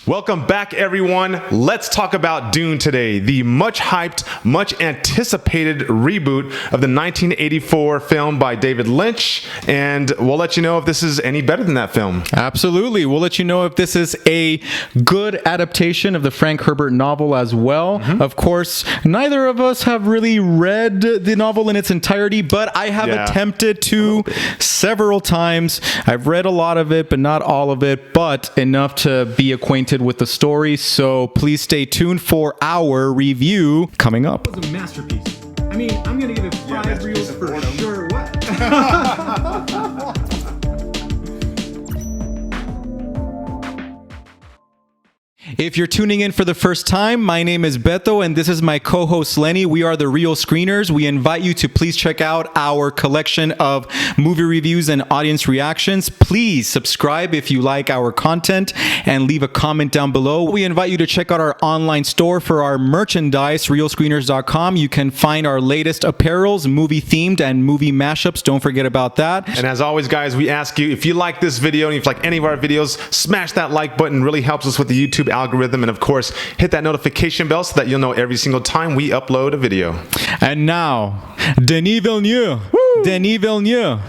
Welcome back, everyone. Let's talk about Dune today, the much hyped, much anticipated reboot of the 1984 film by David Lynch. And we'll let you know if this is any better than that film. Absolutely. We'll let you know if this is a good adaptation of the Frank Herbert novel as well. Of course, neither of us have really read the novel in its entirety, but I have attempted to several times. I've read a lot of it, but not all of it, but enough to be acquainted with the story. So please stay tuned for our review coming up. It was a masterpiece. I mean, I'm gonna give it 5 reels for sure. What? If you're tuning in for the first time, my name is Beto and this is my co-host Lenny. We are the Real Screeners. We invite you to please check out our collection of movie reviews and audience reactions. Please subscribe if you like our content and leave a comment down below. We invite you to check out our online store for our merchandise, realscreeners.com. You can find our latest apparels, movie themed and movie mashups. Don't forget about that. And as always, guys, we ask you, if you like this video and if you like any of our videos, smash that like button. It really helps us with the YouTube algorithm, and of course hit that notification bell so that you'll know every single time we upload a video. And now, Denis Villeneuve. Denis Villeneuve,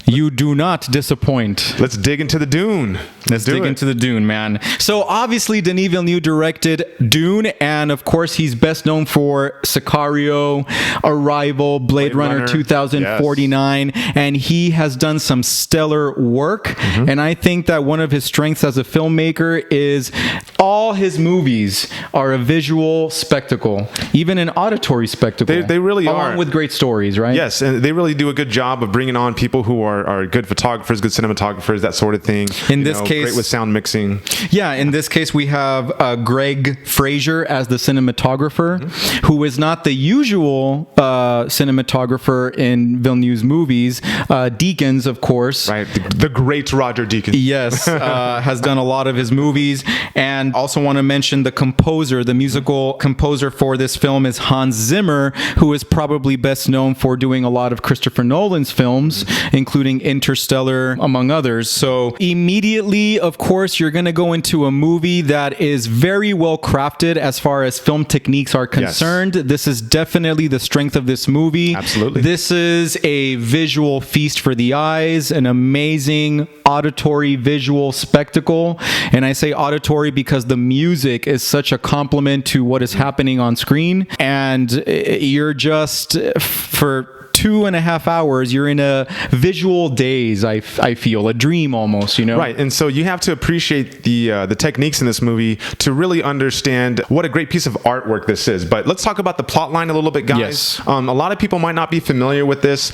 you do not disappoint. Let's dig into the Dune. Let's dig into the Dune, man. So obviously Denis Villeneuve directed Dune, and of course he's best known for Sicario, Arrival, Blade Runner 2049, and he has done some stellar work. And I think that one of his strengths as a filmmaker is all his movies are a visual spectacle, even an auditory spectacle. They really are. Along with great stories, right? Yes, and they really do a good job of bringing on people who are good photographers, good cinematographers, that sort of thing. In this case, great with sound mixing. Yeah, in this case, we have Greg Fraser as the cinematographer, who is not the usual cinematographer in Villeneuve's movies. Deakins, of course. Right, the great Roger Deakins. Yes, has done a lot of his movies. And also want to mention the composer, the musical composer for this film is Hans Zimmer, who is probably best known for doing a lot of Christopher Nolan's films, including Interstellar, among others. So immediately, of course, you're going to go into a movie that is very well crafted as far as film techniques are concerned. Yes. This is definitely the strength of this movie. Absolutely. This is a visual feast for the eyes, an amazing auditory visual spectacle. And I say auditory because the music is such a compliment to what is happening on screen. And you're just, for 2.5 hours, you're in a visual daze. I feel a dream almost, you know. Right, and so you have to appreciate the techniques in this movie to really understand what a great piece of artwork this is. But let's talk about the plot line a little bit, guys. Yes. A lot of people might not be familiar with this.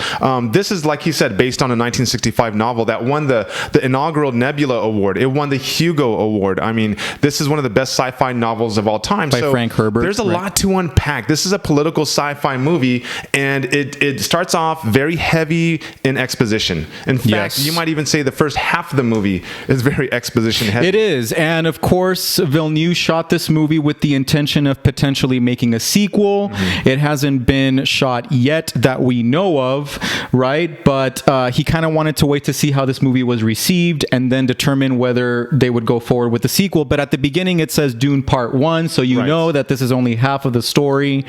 This is, like he said, based on a 1965 novel that won the inaugural Nebula Award. It won the Hugo Award. I mean, this is one of the best sci-fi novels of all time. By Frank Herbert. There's a lot to unpack. This is a political sci-fi movie, and it starts off very heavy in exposition. In fact, you might even say the first half of the movie is very exposition heavy. It is, and of course, Villeneuve shot this movie with the intention of potentially making a sequel. It hasn't been shot yet that we know of, right? But he kind of wanted to wait to see how this movie was received and then determine whether they would go forward with the sequel. But at the beginning, it says Dune Part 1, so you know that this is only half of the story.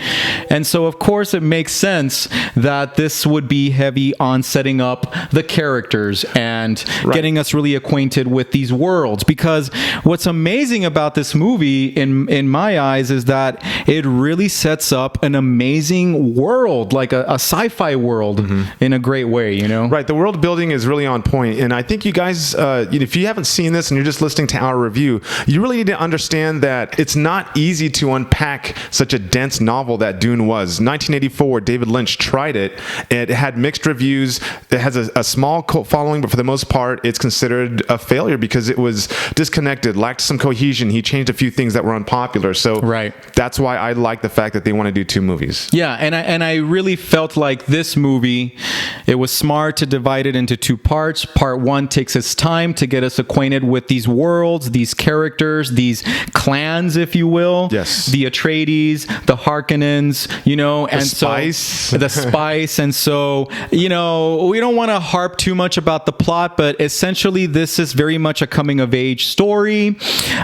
And so, of course, it makes sense that this would be heavy on setting up the characters and getting us really acquainted with these worlds. Because what's amazing about this movie, in my eyes, is that it really sets up an amazing world, like a sci-fi world in a great way, you know? Right, the world building is really on point. And I think you guys, if you haven't seen this and you're just listening to our review, you really need to understand that it's not easy to unpack such a dense novel that Dune was. 1984, David Lynch tried it. It had mixed reviews. It has a small cult following, but for the most part, it's considered a failure because it was disconnected, lacked some cohesion. He changed a few things that were unpopular. So that's why I like the fact that they want to do 2 movies. Yeah, and I really felt like this movie, it was smart to divide it into 2 parts. Part 1 takes its time to get us acquainted with these worlds, these characters, these clans, if you will. Yes. The Atreides, the Harkonnens, you know, the spice. The spice. spice. And so, we don't want to harp too much about the plot, but essentially this is very much a coming of age story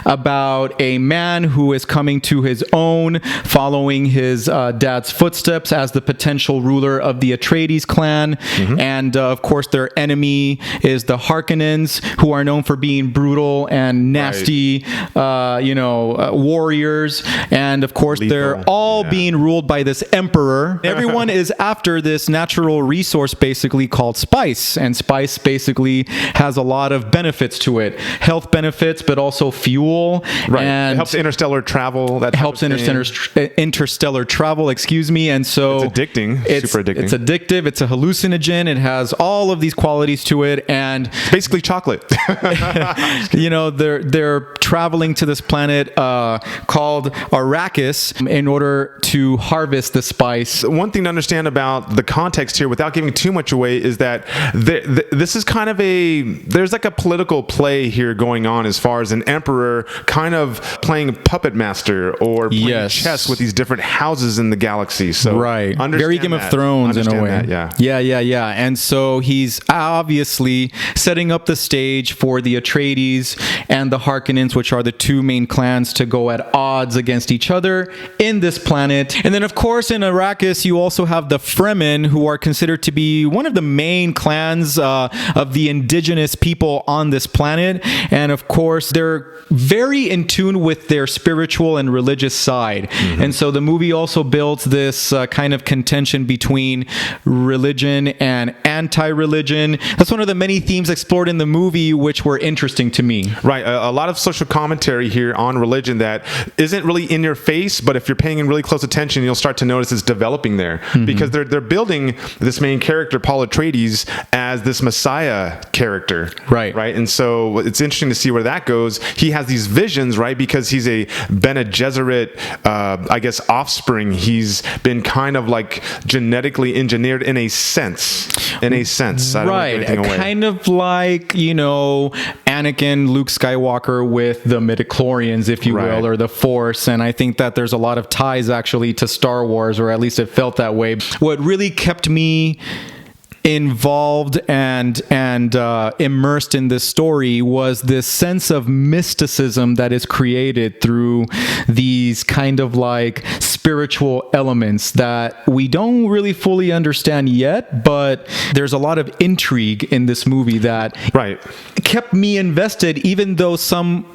about a man who is coming to his own, following his dad's footsteps as the potential ruler of the Atreides clan. And of course, their enemy is the Harkonnens, who are known for being brutal and nasty, warriors. And of course, they're all being ruled by this emperor. Everyone is after this natural resource basically called spice. And spice basically has a lot of benefits to it. Health benefits, but also fuel. Right. And it helps interstellar travel. That helps interstellar travel, excuse me. And so it's addicting. Super addicting. It's addictive. It's a hallucinogen. It has all of these qualities to it. And it's basically chocolate. they're traveling to this planet called Arrakis in order to harvest the spice. One thing to understand about the context here, without giving too much away, is that this is kind of there's like a political play here going on as far as an emperor kind of playing puppet master or playing chess with these different houses in the galaxy. So right, very Game of Thrones in a way. Yeah. And so he's obviously setting up the stage for the Atreides and the Harkonnens, which are the two main clans, to go at odds against each other in this planet. And then, of course, in Arrakis, you also have the Fremen, who are considered to be one of the main clans of the indigenous people on this planet. And of course, they're very in tune with their spiritual and religious side. And so the movie also builds this kind of contention between religion and anti-religion. That's one of the many themes explored in the movie, which were interesting to me. Right. A lot of social commentary here on religion that isn't really in your face, but if you're paying really close attention, you'll start to notice it's developing there. Because they're building this main character, Paul Atreides, as this Messiah character. Right. And so it's interesting to see where that goes. He has these visions, right? Because he's a Bene Gesserit, offspring. He's been kind of like genetically engineered in a sense. I don't right. Kind of like, Anakin, Luke Skywalker with the midichlorians, if you will, or the Force. And I think that there's a lot of ties actually to Star Wars, or at least it felt that way. What really kept me involved and immersed in this story was this sense of mysticism that is created through these kind of like spiritual elements that we don't really fully understand yet, but there's a lot of intrigue in this movie that kept me invested, even though some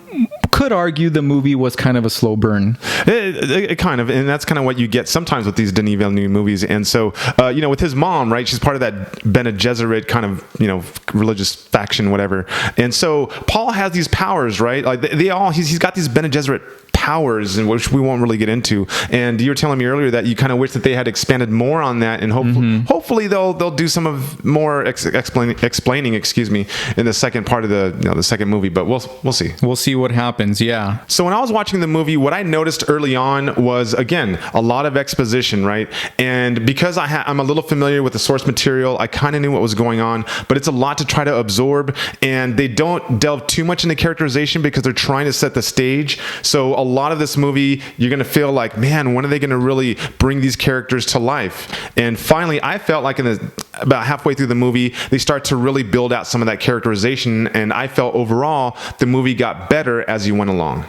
could argue the movie was kind of a slow burn. It kind of, and that's kind of what you get sometimes with these Denis Villeneuve movies. And so, with his mom, right, she's part of that Bene Gesserit kind of, religious faction, whatever. And so Paul has these powers, right? Like he's got these Bene Gesserit powers, in which we won't really get into. And you were telling me earlier that you kind of wish that they had expanded more on that, and hopefully they'll do some of more explaining, in the second part of the second movie. But we'll see. We'll see what happens. Yeah. So when I was watching the movie, what I noticed early on was, again, a lot of exposition, right? And because I'm a little familiar with the source material, I kind of knew what was going on, but it's a lot to try to absorb, and they don't delve too much into characterization because they're trying to set the stage. So a lot of this movie, you're going to feel like, man, when are they going to really bring these characters to life? And finally, I felt like about halfway through the movie, they start to really build out some of that characterization, and I felt overall the movie got better as you went along.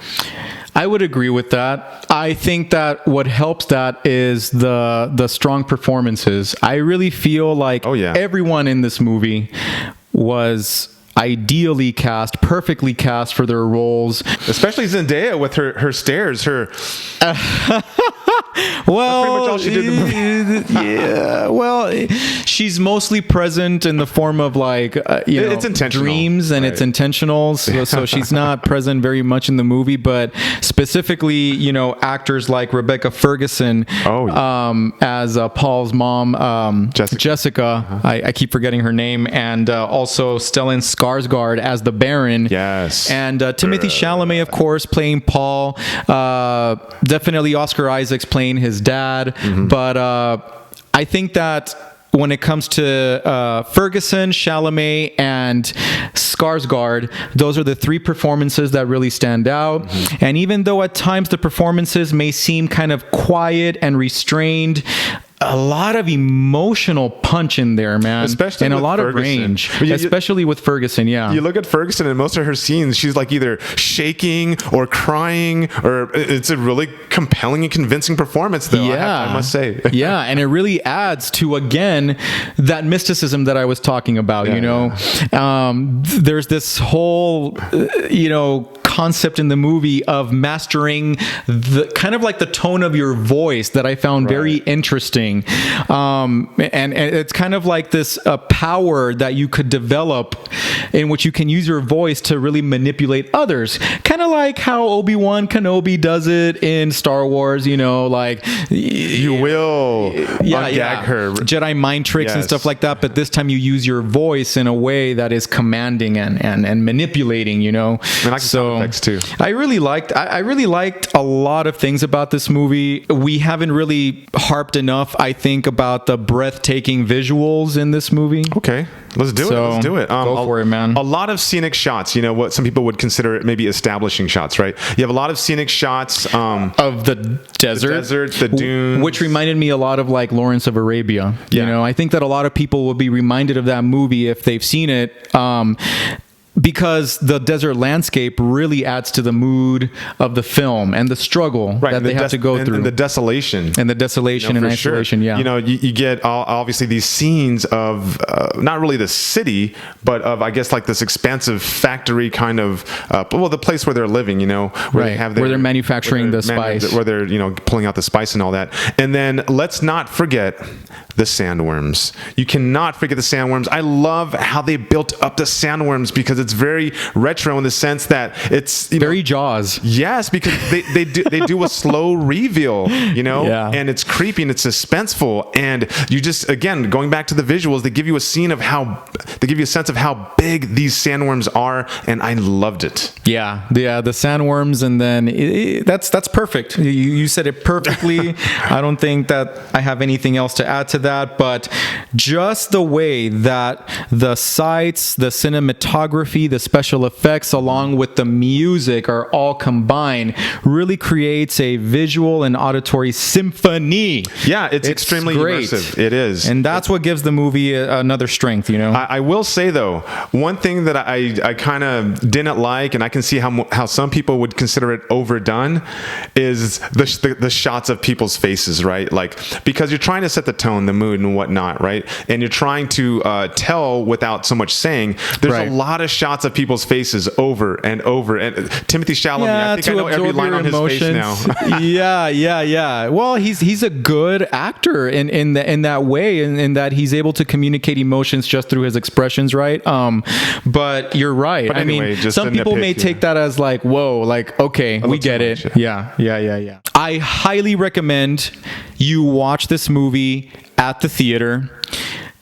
I would agree with that. I think that what helps that is the strong performances. I really feel like everyone in this movie was ideally cast, perfectly cast for their roles. Especially Zendaya with her stares, well, that's pretty much all she did in the movie. Yeah, well, she's mostly present in the form of like, it's intentional, dreams, and it's intentional. So she's not present very much in the movie, but specifically, actors like Rebecca Ferguson as Paul's mom, Jessica. I keep forgetting her name, and also Stellan Skarsgård as the Baron. Yes. And Timothée Chalamet, of course, playing Paul. Definitely Oscar Isaacs playing his dad. But I think that when it comes to Ferguson, Chalamet, and Skarsgård, those are the three performances that really stand out. And even though at times the performances may seem kind of quiet and restrained, a lot of emotional punch in there, man, Especially and a with lot Ferguson. of range, But especially with Ferguson. Yeah, You look at Ferguson in most of her scenes, she's like either shaking or crying, or it's a really compelling and convincing performance, though. I must say. Yeah, and it really adds to, again, that mysticism that I was talking about. There's this whole, concept in the movie of mastering the kind of like the tone of your voice that I found very interesting. And it's kind of like this power that you could develop in which you can use your voice to really manipulate others. Kind of like how Obi-Wan Kenobi does it in Star Wars, you will ungag her. Jedi mind tricks and Yes. stuff like that, but this time you use your voice in a way that is commanding and manipulating, And I like sound effects too. I really liked a lot of things about this movie. We haven't really harped enough, I think, about the breathtaking visuals in this movie. Okay, let's do it. Let's do it. Go for it, man. A lot of scenic shots. What some people would consider maybe establishing shots, right? You have a lot of scenic shots of the desert, the dunes, which reminded me a lot of like Lawrence of Arabia. Yeah. I think that a lot of people will be reminded of that movie if they've seen it. Because the desert landscape really adds to the mood of the film and the struggle that they have to go through. And the desolation. And the desolation and isolation, sure. You get obviously these scenes of not really the city, but of, I guess, like this expansive factory kind of, the place where they're living, where they're manufacturing the spice. Where they're, pulling out the spice and all that. And then let's not forget the sandworms. You cannot forget the sandworms. I love how they built up the sandworms because it's very retro in the sense that it's very Jaws. Yes, because they do a slow reveal, and it's creepy and it's suspenseful, and you just, again, going back to the visuals, they give you a sense of how big these sandworms are, and I loved it. Yeah, the sandworms, and then that's perfect. You said it perfectly. I don't think that I have anything else to add to that, but just the way that the sights, the cinematography, the special effects, along with the music are all combined, really creates a visual and auditory symphony. Yeah, it's extremely great. immersive. It is. And that's what gives the movie another strength, I will say, though, one thing that I kind of didn't like, and I can see how some people would consider it overdone, is the shots of people's faces, right? Like, because you're trying to set the tone, the mood and whatnot, right? And you're trying to tell without so much saying. There's a lot of shots of people's faces over and over. And Timothy Chalamet, I think I know every line on his face now. Yeah. Well, he's a good actor in that way, in that he's able to communicate emotions just through his expressions, right? But you're right. But anyway, I mean, some people may take that as like, whoa, like, okay, we get it. Yeah. I highly recommend you watch this movie at the theater.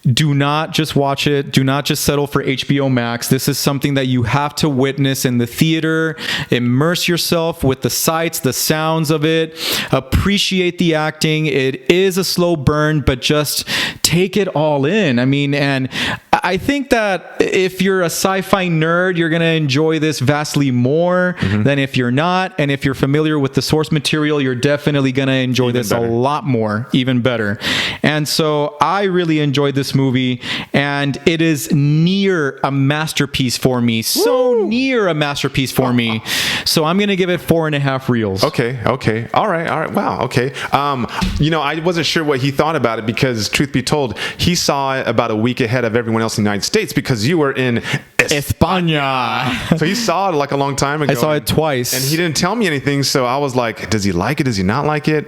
Do not just watch it. Do not just settle for HBO Max. This is something that you have to witness in the theater. Immerse yourself with the sights, the sounds of it. Appreciate the acting. It is a slow burn, but just take it all in. I mean, and I think that if you're a sci-fi nerd, you're going to enjoy this vastly more than if you're not. And if you're familiar with the source material, you're definitely going to enjoy this a lot more, even better. And so I really enjoyed this movie, and it is near a masterpiece for me. So near a masterpiece for me. So I'm going to give it 4.5 reels. Okay. All right. Wow. Okay. I wasn't sure what he thought about it because, truth be told, he saw it about a week ahead of everyone else in the United States because you were in España. So he saw it like a long time ago. I saw it twice. And he didn't tell me anything, so I was like, does he like it? Does he not like it?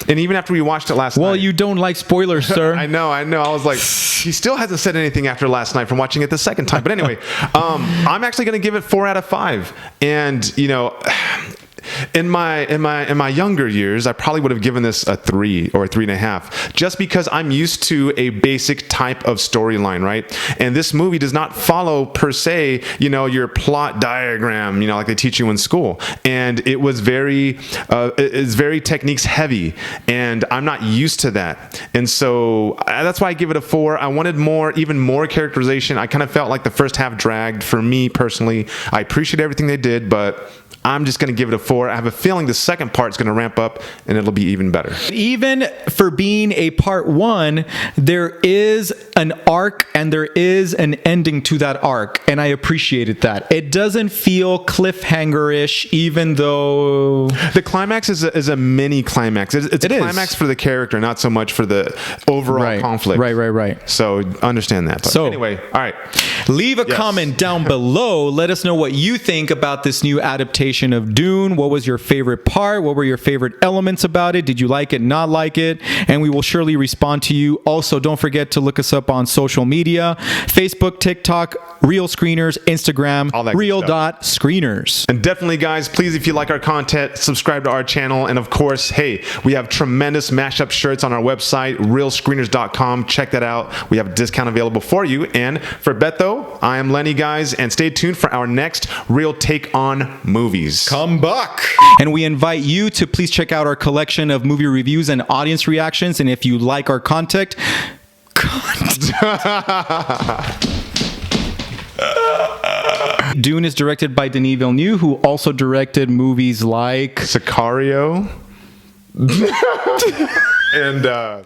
And even after we watched it last night. Well, you don't like spoilers, sir. I know. I was like, he still hasn't said anything after last night from watching it the second time. But anyway, I'm actually going to give it 4 out of 5. And, in my younger years, I probably would have given this a 3 or a 3.5, just because I'm used to a basic type of storyline, right? And this movie does not follow per se, your plot diagram, like they teach you in school. And it was it's very techniques heavy, and I'm not used to that. And so that's why I give it a 4. I wanted even more characterization. I kind of felt like the first half dragged for me personally. I appreciate everything they did, but I'm just going to give it a 4. I have a feeling the second part's going to ramp up and it'll be even better. Even for being a part 1, there is an arc and there is an ending to that arc, and I appreciated that. It doesn't feel cliffhanger-ish, even though the climax is a mini climax. It's a climax for the character, not so much for the overall conflict. Right. So understand that. But so anyway, all right. Leave a comment down below. Let us know what you think about this new adaptation of Dune. What was your favorite part? What were your favorite elements about it? Did you like it, not like it? And we will surely respond to you. Also, don't forget to look us up on social media: Facebook, TikTok, Real Screeners, Instagram, Real.Screeners. And definitely, guys, please, if you like our content, subscribe to our channel. And of course, hey, we have tremendous mashup shirts on our website, realscreeners.com. Check that out. We have a discount available for you. And for Beto, I am Lenny, guys, and stay tuned for our next Real Take on Movies. Come back. And we invite you to please check out our collection of movie reviews and audience reactions. And if you like our content, Dune is directed by Denis Villeneuve, who also directed movies like Sicario. And